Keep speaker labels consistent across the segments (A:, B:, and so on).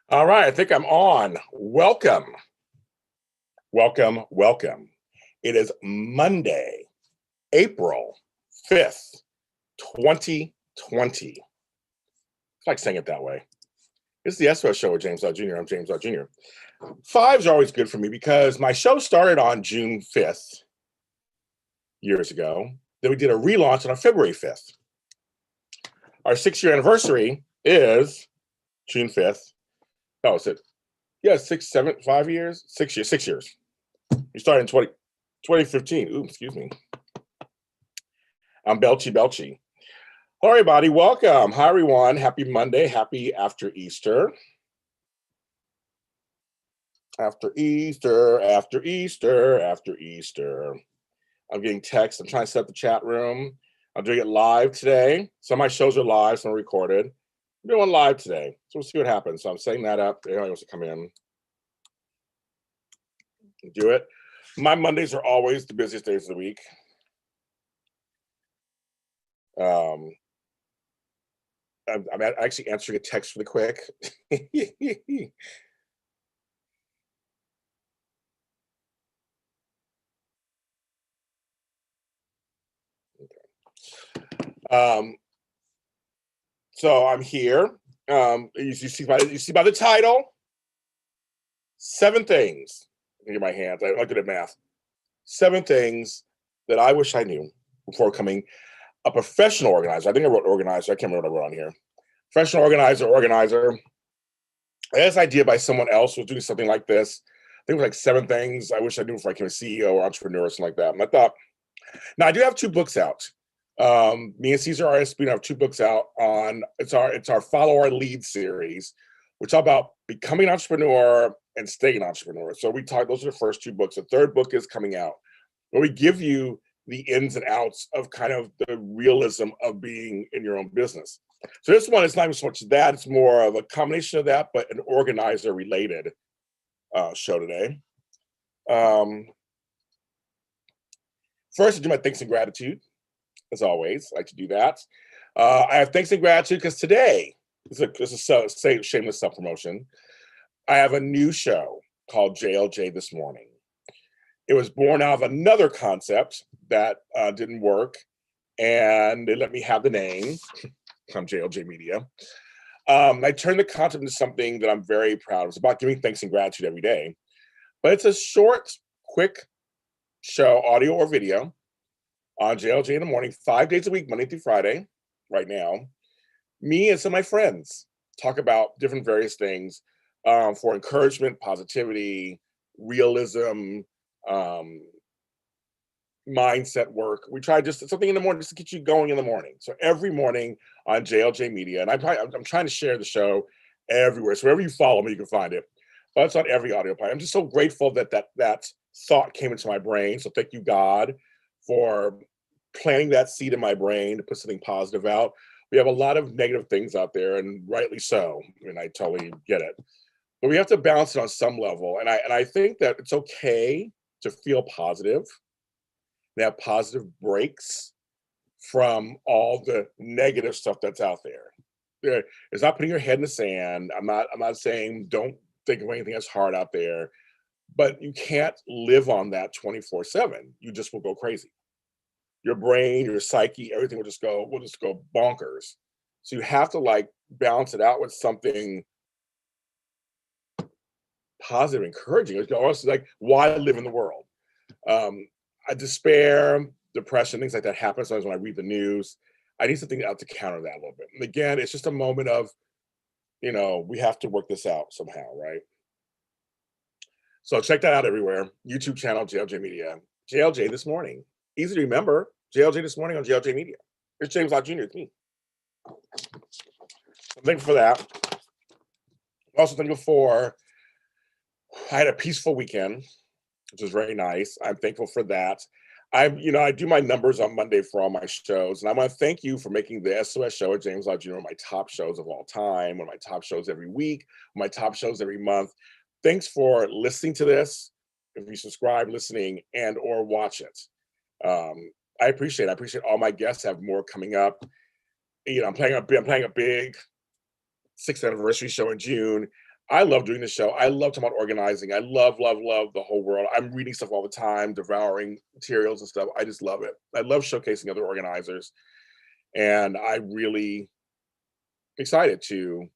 A: All right, I think I'm on. Welcome, welcome, welcome. It is Monday, April 5th, 2020. I like saying it that way. This is the SOS show with James Lott Jr. I'm James Lott Jr. Fives are always good for me because my show started on June 5th years ago. Then we did a relaunch on February 5th. Our 6-year anniversary is June 5th. Oh, is it? Yeah, 6, 7, 5 years? 6 years, 6 years. We started in 2015. Ooh, excuse me. I'm Belchy. Hello, everybody. Welcome. Hi, everyone. Happy Monday. Happy after Easter. After Easter. I'm getting texts. I'm trying to set up the chat room. I'm doing it live today. Some of my shows are live, some are recorded. I'm doing one live today. So we'll see what happens. So I'm setting that up. Everybody wants to come in. Do it. My Mondays are always the busiest days of the week. I'm actually answering a text really quick. So I'm here. You see by the title, 7 things. Look at my hands. I'm good at math. 7 things that I wish I knew before becoming a professional organizer. I think I wrote organizer. I can't remember what I wrote on here. Professional organizer. I had this idea by someone else who was doing something like this. I think it was like 7 things I wish I knew before I became a CEO or entrepreneur or something like that. And I thought, now I do have 2 books out. Me and Caesar RSB have 2 books out on it's our Follow Our Lead series, which is about becoming an entrepreneur and staying an entrepreneur. So those are the first 2 books. The 3rd book is coming out, where we give you the ins and outs of kind of the realism of being in your own business. So this one is not even so much that, it's more of a combination of that, but an organizer related show today. First, I do my thanks and gratitude. As always, I like to do that. I have thanks and gratitude because today, this is a shameless self-promotion. I have a new show called JLJ This Morning. It was born out of another concept that didn't work, and they let me have the name. I'm JLJ Media. I turned the concept into something that I'm very proud of. It's about giving thanks and gratitude every day. But it's a short, quick show, audio or video, on JLJ in the morning, 5 days a week, Monday through Friday, right now. Me and some of my friends talk about different various things for encouragement, positivity, realism, mindset work. We try just something in the morning just to get you going in the morning. So every morning on JLJ Media, and I'm trying to share the show everywhere. So wherever you follow me, you can find it. But it's on every audio platform. I'm just so grateful that thought came into my brain. So thank you, God, for planting that seed in my brain to put something positive out. We have a lot of negative things out there, and rightly so. I mean, I totally get it. But we have to balance it on some level. And I think that it's okay to feel positive, and have positive breaks from all the negative stuff that's out there. It's not putting your head in the sand. I'm not saying don't think of anything that's hard out there, but you can't live on that 24/7. You just will go crazy. Your brain, your psyche, everything will just go bonkers. So you have to balance it out with something positive, encouraging. It's also why live in the world? Despair, depression, things like that happen sometimes when I read the news. I need something out to counter that a little bit. And again, it's just a moment of, we have to work this out somehow, right? So check that out everywhere. YouTube channel, JLJ Media. JLJ This Morning. Easy to remember. JLJ This Morning on JLJ Media. It's James Lott Jr. It's me. I'm thankful for that. I'm also thankful for, I had a peaceful weekend, which was very nice. I'm thankful for that. I do my numbers on Monday for all my shows, and I want to thank you for making the SOS show at James Lott Jr. one of my top shows of all time, one of my top shows every week, one of my top shows every month. Thanks for listening to this. If you subscribe, listening, and or watch it, I appreciate it. I appreciate all my guests. I have more coming up. I'm playing a big 6th anniversary show in June. I love doing the show. I love talking about organizing. I love, love, love the whole world. I'm reading stuff all the time, devouring materials and stuff. I just love it. I love showcasing other organizers, and I really excited to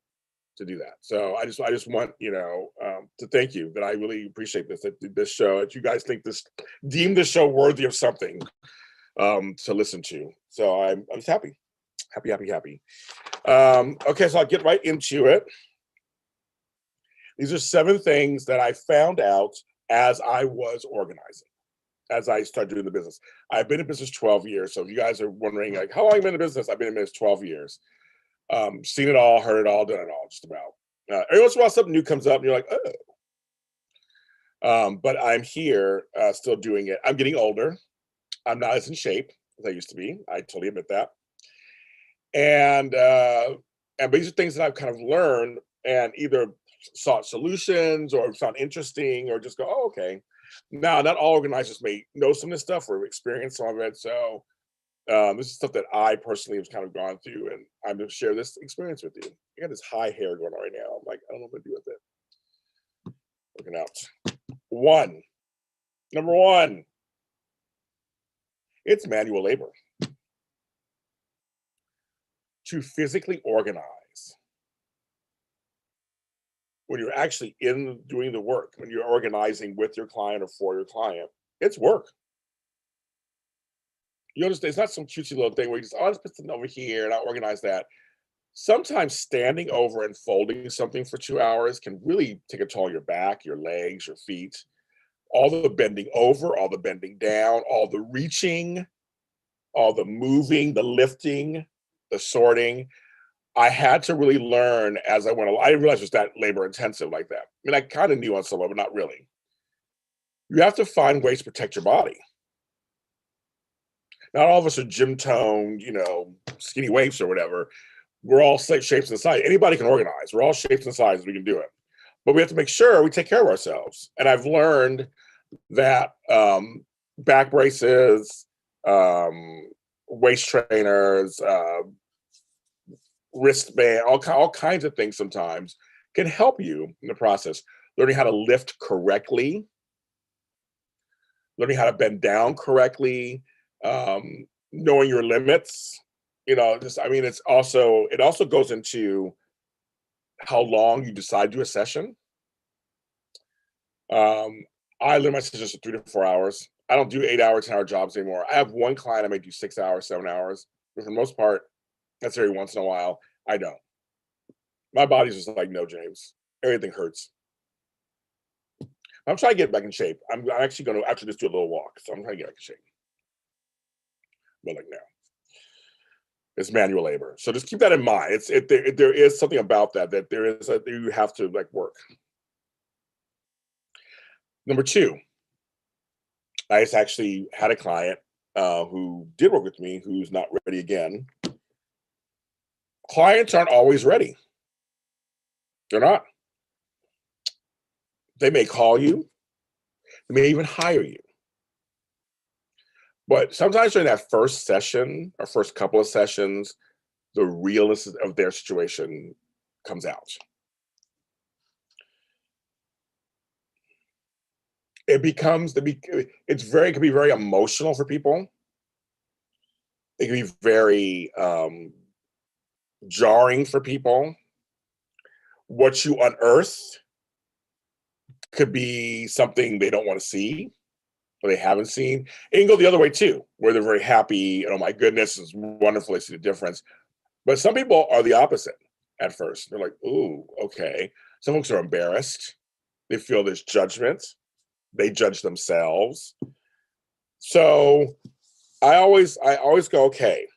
A: do that. So I just want to thank you that I really appreciate this show, that you guys deem this show worthy of something to listen to. So I'm just happy, happy, happy, happy. Okay, so I'll get right into it. These are 7 things that I found out as I was organizing, as I started doing the business. I've been in business 12 years. So if you guys are wondering, like, how long have you been in business? I've been in business 12 years. Seen it all, heard it all, done it all, just about. Every once in a while, something new comes up, and you're like, oh. But I'm here, still doing it. I'm getting older. I'm not as in shape as I used to be. I totally admit that. And these are things that I've kind of learned and either sought solutions or found interesting or just go, oh, okay. Now, not all organizers may know some of this stuff or experience some of it. So this is stuff that I personally have kind of gone through, and I'm going to share this experience with you. I got this high hair going on right now. I'm like, I don't know what to do with it. Looking out. Number one, it's manual labor. To physically organize when you're actually in doing the work, when you're organizing with your client or for your client, it's work. You understand? It's not some cutesy little thing where you just, oh, I'll just put something over here and I'll organize that. Sometimes standing over and folding something for 2 hours can really take a toll on your back, your legs, your feet. All the bending over, all the bending down, all the reaching, all the moving, the lifting, the sorting. I had to really learn as I went along. I didn't realize it was that labor intensive like that. I mean, I kind of knew on some level, but not really. You have to find ways to protect your body. Not all of us are gym toned, skinny waifs or whatever. We're all shapes and sizes. Anybody can organize. We're all shapes and sizes. We can do it. But we have to make sure we take care of ourselves. And I've learned that back braces, waist trainers, wristband, all kinds of things sometimes can help you in the process. Learning how to lift correctly, learning how to bend down correctly, knowing your limits. It also goes into how long you decide to do a session. I limit my sessions to 3 to 4 hours. I don't do 8-hour, 10-hour jobs anymore. I have one client I may do 6 hours, 7 hours, but for the most part, that's every once in a while. I don't. My body's just like, no, James. Everything hurts. I'm trying to get back in shape. I'm actually going to, after this, do a little walk. So I'm trying to get back in shape. But like now, it's manual labor. So just keep that in mind. There is something about that you have to like work. Number 2, I just actually had a client who did work with me who's not ready again. Clients aren't always ready. They're not. They may call you. They may even hire you. But sometimes during that first session or first couple of sessions, the realness of their situation comes out. It can be very emotional for people. It can be very jarring for people. What you unearth could be something they don't want to see or they haven't seen. It can go the other way too, where they're very happy. Oh my goodness, it's wonderful. I see the difference. But some people are the opposite at first. They're like, ooh, okay. Some folks are embarrassed. They feel this judgment. They judge themselves. So I always go, okay.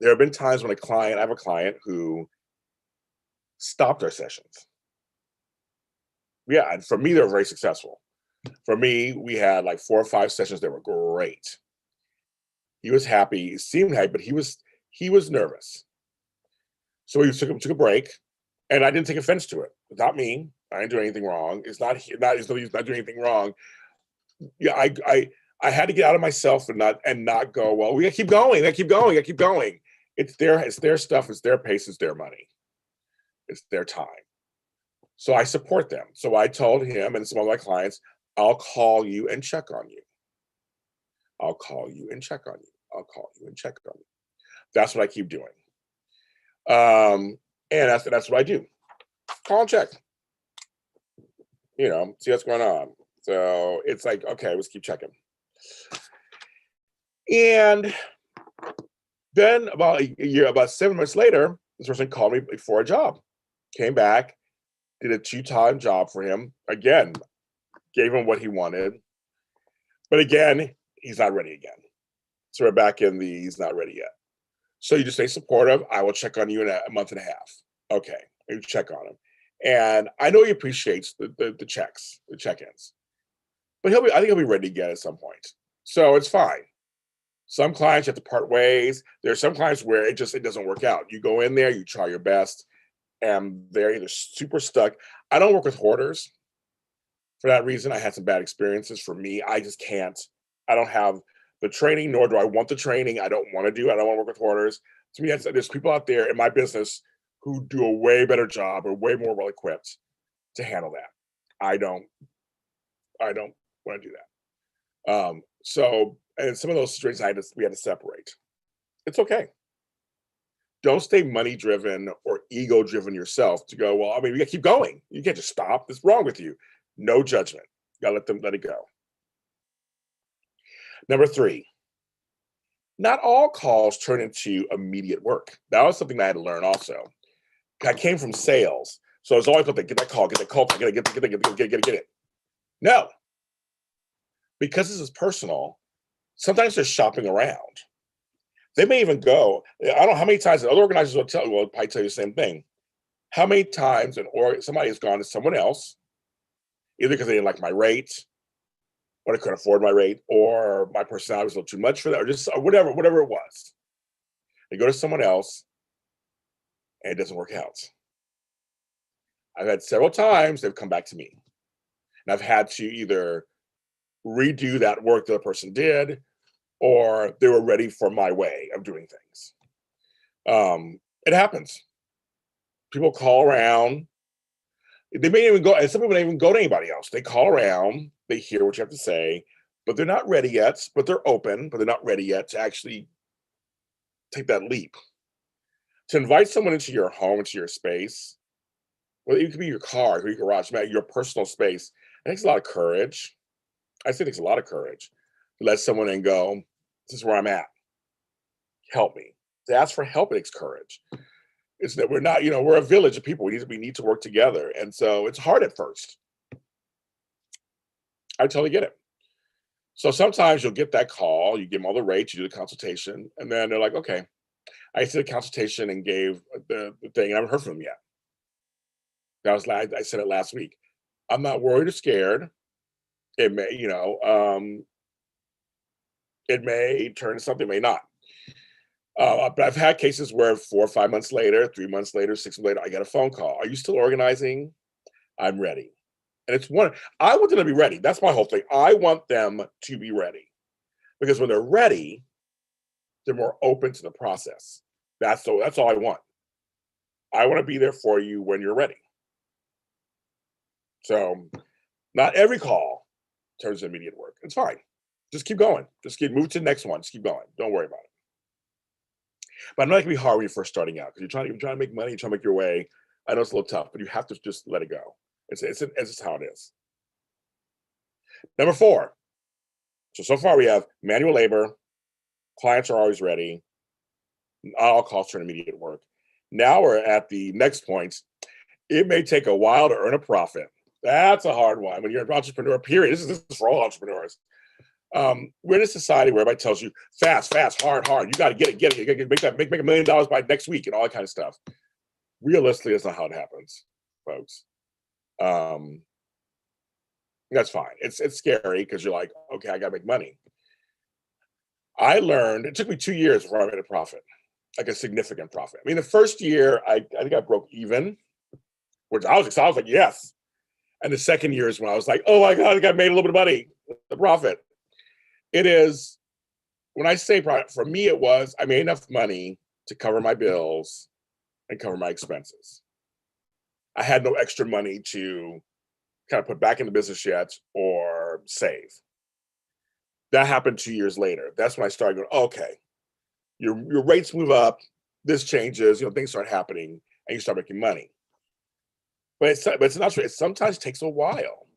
A: There have been times when I have a client who stopped our sessions. Yeah, and for me, they were very successful. For me, we had like 4 or 5 sessions that were great. He was happy, he seemed happy, but he was nervous. So he took a break, and I didn't take offense to it. It's not me. I didn't do anything wrong. He's not doing anything wrong. Yeah, I had to get out of myself and not go, well, we gotta keep going, I keep going. It's their stuff, it's their pace, it's their money. It's their time. So I support them. So I told him and some of my clients, I'll call you and check on you. I'll call you and check on you. I'll call you and check on you. That's what I keep doing. And that's what I do. Call and check. See what's going on. So it's like, okay, let's keep checking. And then about a year, about 7 months later, this person called me for a job. Came back, did a 2-time job for him. Again, gave him what he wanted. But again, he's not ready again. So we're back in the he's not ready yet. So you just stay supportive. I will check on you in a month and a half. Okay, you check on him. And I know he appreciates the checks, the check-ins. But I think he'll be ready again at some point. So it's fine. Some clients you have to part ways. There are some clients where it doesn't work out. You go in there, you try your best, and they're either super stuck. I don't work with hoarders. For that reason, I had some bad experiences. For me, I just can't. I don't have the training, nor do I want the training. I don't want to do it. I don't want to work with hoarders. To me, there's people out there in my business who do a way better job or way more well equipped to handle that. I don't want to do that. So, and some of those situations we had to separate. It's okay. Don't stay money driven or ego driven yourself to go, well, I mean, we gotta keep going. You can't just stop. What's wrong with you? No judgment. You gotta let it go. Number 3, not all calls turn into immediate work. That was something I had to learn also. I came from sales. So it's always like, get that call, get it. No, because this is personal, sometimes they're shopping around. They may even go, I don't know how many times, other organizers will probably tell you the same thing. How many times somebody has gone to someone else, either because they didn't like my rate, or they couldn't afford my rate, or my personality was a little too much for that, or whatever it was. They go to someone else, and it doesn't work out. I've had several times they've come back to me. And I've had to either redo that work that the person did, or they were ready for my way of doing things. It happens. People call around. They may even go, and some people don't even go to anybody else. They call around, they hear what you have to say, but they're not ready yet, but they're open, but they're not ready yet to actually take that leap. To invite someone into your home, into your space, well, it could be your car, your garage, your personal space. It takes a lot of courage. I say it takes a lot of courage to let someone in go, this is where I'm at. Help me. To ask for help, it takes courage. It's that we're not, we're a village of people. We need to work together. And so it's hard at first. I totally get it. So sometimes you'll get that call, you give them all the rates, you do the consultation, and then they're like, okay. I did a consultation and gave the thing, and I haven't heard from them yet. I said it last week. I'm not worried or scared. It may, it may turn to something, may not. But I've had cases where 4 or 5 months later, 3 months later, 6 months later, I get a phone call. Are you still organizing? I'm ready. And I want them to be ready. That's my whole thing. I want them to be ready. Because when they're ready, they're more open to the process. That's all I want. I want to be there for you when you're ready. So not every call turns into immediate work. It's fine. Just keep going. Move to the next one. Just keep going. Don't worry about it. But I'm not going to be hard when you're first starting out because you're trying to make money, you're trying to make your way. I know it's a little tough, but you have to just let it go. It's just how it is. Number 4. So far we have manual labor, clients are always ready, all calls turn immediate work. Now we're at the next point. It may take a while to earn a profit. That's a hard one when you're an entrepreneur, period. This is for all entrepreneurs. We're in a society where everybody tells you fast, hard. You got to get it. You got to make $1 million by next week and all that kind of stuff. Realistically, that's not how it happens, folks. That's fine. It's scary because you're like, okay, I got to make money. I learned, it took me 2 years before I made a profit, like a significant profit. I mean, the first year, I think I broke even, which I was excited. I was like, yes. And the second year is when I was like, oh my God, I think I made a little bit of money, the profit. It is, when I say profit, for me, it was, I made enough money to cover my bills and cover my expenses. I had no extra money to kind of put back in the business yet or save. That happened 2 years later. That's when I started going, okay, your rates move up, this changes, things start happening, and you start making money. But it's not true. It sometimes takes a while.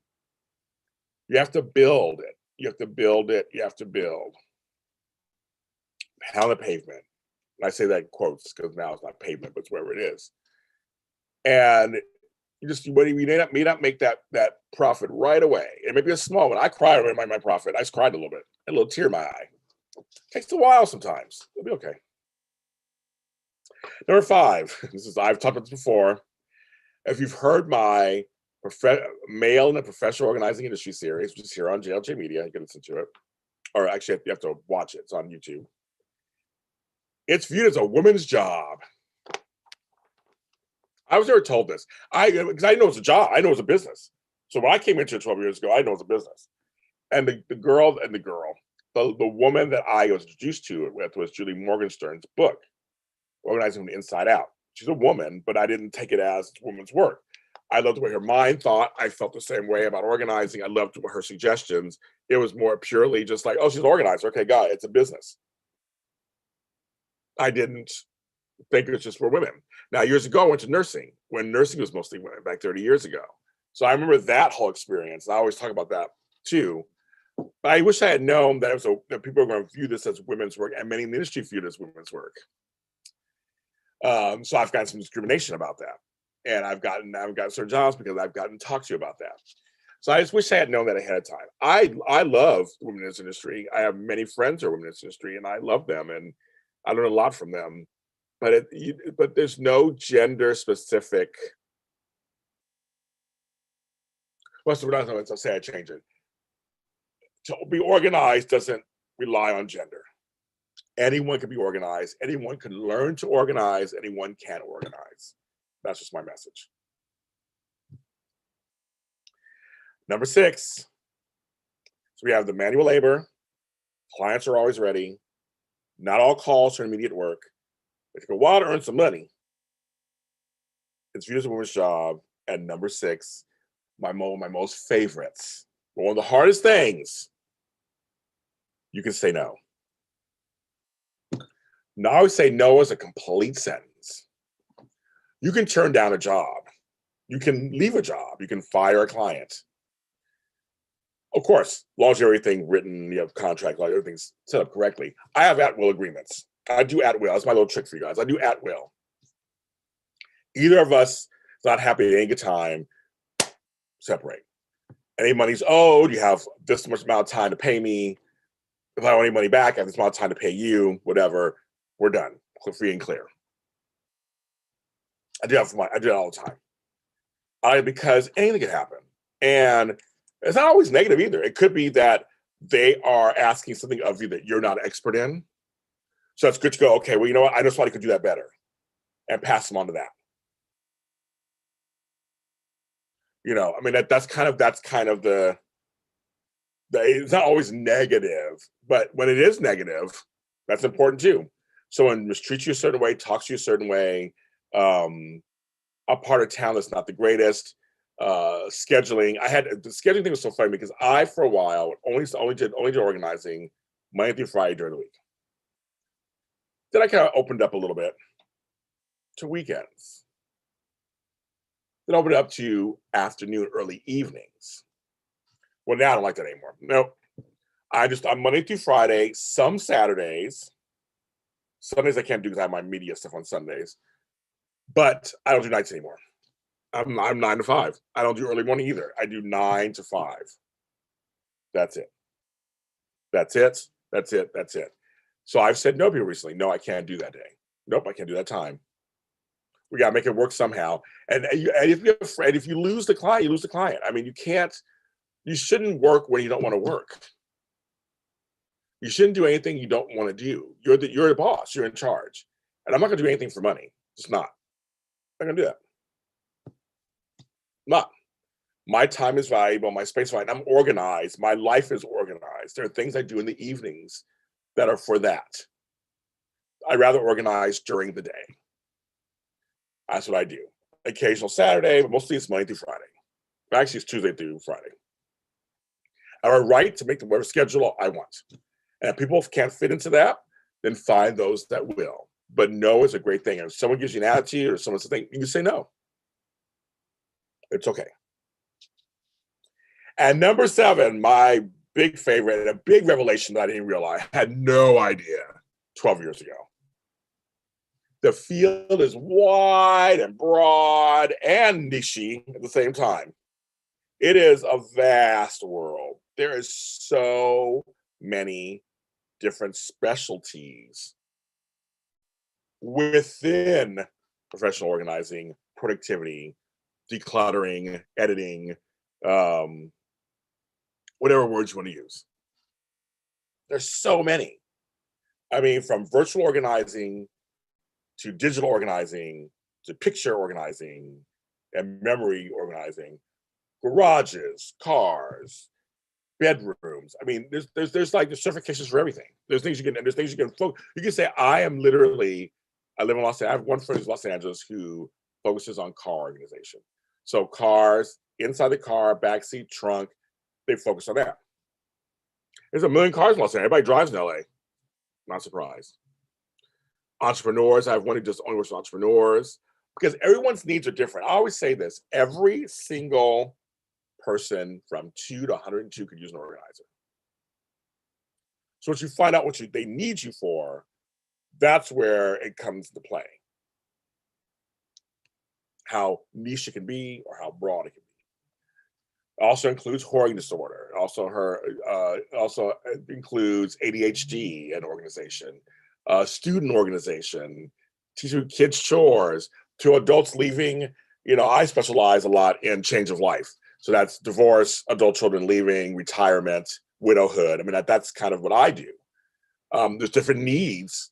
A: You have to build it. You have to build it. You have to build. Pound the pavement. And I say that in quotes because now it's not pavement, but it's wherever it is. And you may not make that profit right away. It may be a small one. I cried over my profit. I just cried a little bit, a little tear in my eye. Takes a while sometimes. It'll be okay. Number 5. I've talked about this before. If you've heard my Male in the Professional Organizing Industry series, which is here on JLJ Media, you can listen to it. Or actually, you have to watch it. It's on YouTube. It's viewed as a woman's job. I was never told this. Because I know it's a job. I know it's a business. So when I came into it 12 years ago, I know it's a business. And the woman that I was introduced to it with was Julie Morgenstern's book, Organizing from the Inside Out. She's a woman, but I didn't take it as woman's work. I loved the way her mind thought. I felt the same way about organizing. I loved her suggestions. It was more purely just like, oh, she's an organizer. Okay, got it. It's a business. I didn't think it was just for women. Now, years ago, I went to nursing when nursing was mostly women, back 30 years ago. So I remember that whole experience. I always talk about that too. But I wish I had known that that people are going to view this as women's work, and many in the industry view it as women's work. So I've gotten some discrimination about that. And I've gotten certain jobs because I've gotten to talk to you about that. So I just wish I had known that ahead of time. I love women in this industry. I have many friends who are women in this industry, and I love them, and I learn a lot from them. But there's no gender specific. Well, so we're not going to say I change it. To be organized doesn't rely on gender. Anyone can be organized. Anyone can learn to organize. Anyone can organize. That's just my message. Number 6. So we have the manual labor. Clients are always ready. Not all calls are immediate work. It took a while to earn some money. It's viewed as a woman's job. And number 6, my most favorites. One of the hardest things. You can say no. Now, I always say no is a complete sentence. You can turn down a job. You can leave a job. You can fire a client. Of course, as long as everything written, you have contract, like everything's set up correctly. I have at-will agreements. I do at-will. That's my little trick for you guys. I do at-will. Either of us is not happy at any given time, separate. Any money's owed, you have this much amount of time to pay me. If I owe any money back, I have this amount of time to pay you, whatever. We're done. Free and clear. I do that all the time. Because anything can happen. And it's not always negative either. It could be that they are asking something of you that you're not an expert in. So it's good to go, okay, well, you know what? I know somebody could do that better, and pass them on to that. I mean, that's kind of the it's not always negative, but when it is negative, that's important too. Someone mistreats you a certain way, talks to you a certain way, a part of town that's not the greatest, scheduling. The scheduling thing was so funny because I, for a while, only did organizing Monday through Friday during the week. Then I kind of opened up a little bit to weekends. Then opened up to afternoon, early evenings. Well, now I don't like that anymore. Nope. I'm Monday through Friday, some Saturdays. Sundays I can't do because I have my media stuff on Sundays. But I don't do nights anymore. I'm 9 to 5. I don't do early morning either. I do 9 to 5. That's it. That's it. That's it. That's it. So I've said no to people recently. No, I can't do that day. Nope, I can't do that time. We got to make it work somehow. And if you lose the client, you lose the client. I mean, you shouldn't work when you don't want to work. You shouldn't do anything you don't want to do. You're the boss. You're in charge. And I'm not going to do anything for money. Just not. I'm not going to do that. Not. My time is valuable. My space is valuable. I'm organized. My life is organized. There are things I do in the evenings that are for that. I'd rather organize during the day. That's what I do. occasional Saturday, but mostly it's Monday through Friday. Actually, it's Tuesday through Friday. I have a right to make the whatever schedule I want. And if people can't fit into that, then find those that will. But no is a great thing. And if someone gives you an attitude or someone says, you can say no. It's okay. And number 7, my big favorite and a big revelation that I didn't realize, I had no idea 12 years ago. The field is wide and broad and niche at the same time. It is a vast world. There is so many different specialties within professional organizing, productivity, decluttering, editing, whatever words you want to use. There's so many. I mean, from virtual organizing to digital organizing to picture organizing and memory organizing, garages, cars, bedrooms. I mean, there's certifications for everything. There's things you can you can say, I live in Los Angeles. I have one friend in Los Angeles who focuses on car organization. So cars, inside the car, backseat, trunk, they focus on that. There's a million cars in Los Angeles. Everybody drives in LA. Not surprised. Entrepreneurs, I have one who just only works with entrepreneurs because everyone's needs are different. I always say this, every single person from 2 to 102 could use an organizer. So once you find out what they need you for, that's where it comes into play. How niche it can be or how broad it can be. It also includes hoarding disorder. It also includes ADHD and organization, student organization, teaching kids chores, to adults leaving. I specialize a lot in change of life. So that's divorce, adult children leaving, retirement, widowhood. I mean, that's kind of what I do. There's different needs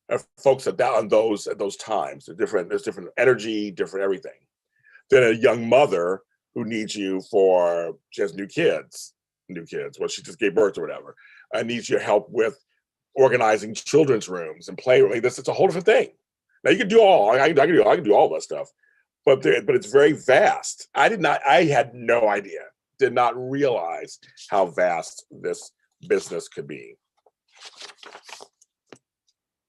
A: of folks at those times. There's different energy, different everything. Then a young mother who needs you she has new kids, well, she just gave birth or whatever, needs your help with organizing children's rooms and playroom. It's a whole different thing. Now you can do I can do all that stuff, but it's very vast. I had no idea, did not realize how vast this business could be.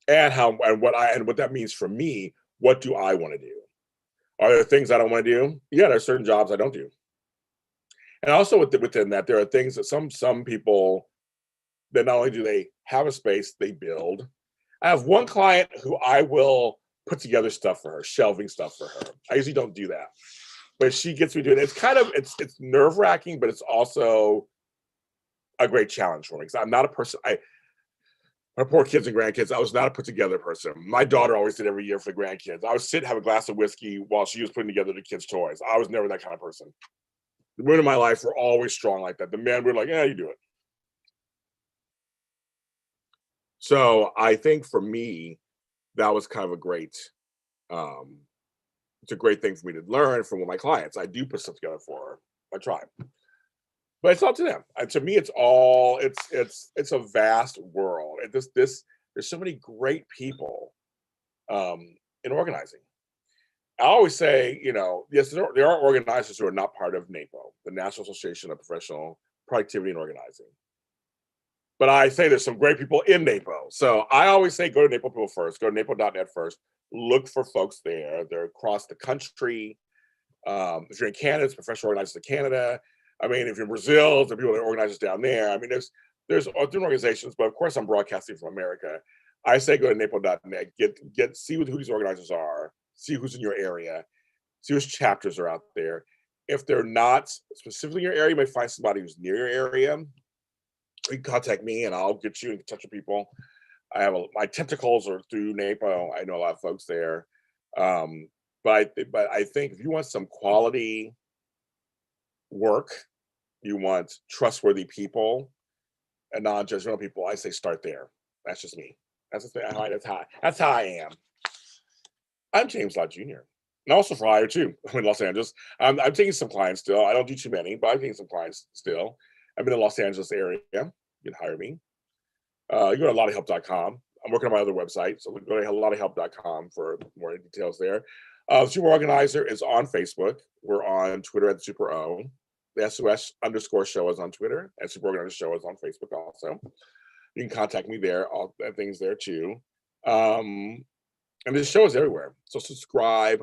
A: And what that means for me. What do I want to do? Are there things I don't want to do? Yeah, there are certain jobs I don't do. And also within that, there are things that some people, that not only do they have a space, they build. I have one client who I will put together stuff for her, shelving stuff for her. I usually don't do that, but she gets me doing it. It's nerve-wracking, but it's also a great challenge for me because I'm not a person. My poor kids and grandkids, I was not a put together person. My daughter always did every year for the grandkids. I would sit, have a glass of whiskey while she was putting together the kids' toys. I was never that kind of person. The women in my life were always strong like that. The men were like, yeah, you do it. So I think for me, that was kind of it's a great thing for me to learn from one of my clients. I do put stuff together for my tribe. But it's up to them. And to me, it's a vast world. And there's so many great people in organizing. I always say, yes, there are organizers who are not part of NAPO, the National Association of Professional Productivity and Organizing. But I say there's some great people in NAPO. So I always say go to NAPO people first, go to napo.net first, look for folks there. They're across the country. If you're in Canada, it's professional organizers of Canada. I mean, if you're in Brazil, there are people that are organizers down there. I mean, there's different organizations, but of course I'm broadcasting from America. I say go to napo.net, see who these organizers are, see who's in your area, see which chapters are out there. If they're not specifically in your area, you may find somebody who's near your area. You can contact me and I'll get you in touch with people. My tentacles are through NAPO. I know a lot of folks there. But I think if you want some quality work, you want trustworthy people and non-judgmental people, I say start there. That's just me. That's the thing. That's how I am. I'm James Lott Jr. And also for hire too. I'm in Los Angeles. I'm taking some clients still. I don't do too many, but I'm taking some clients still. I'm in the Los Angeles area. You can hire me. You go to lottofhelp.com. I'm working on my other website, so go to lottofhelp.com for more details there. Super Organizer is on Facebook. We're on Twitter at Super O. The SOS underscore show is on Twitter, and Super Organizer show is on Facebook also. You can contact me there. All that things there too. And this show is everywhere. So subscribe,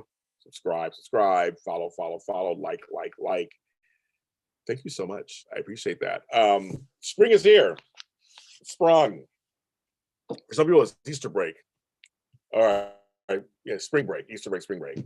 A: follow, like. Thank you so much. I appreciate that. Spring is here. Sprung. For some people, it's Easter break. All right. Yeah, spring break, Easter break, spring break.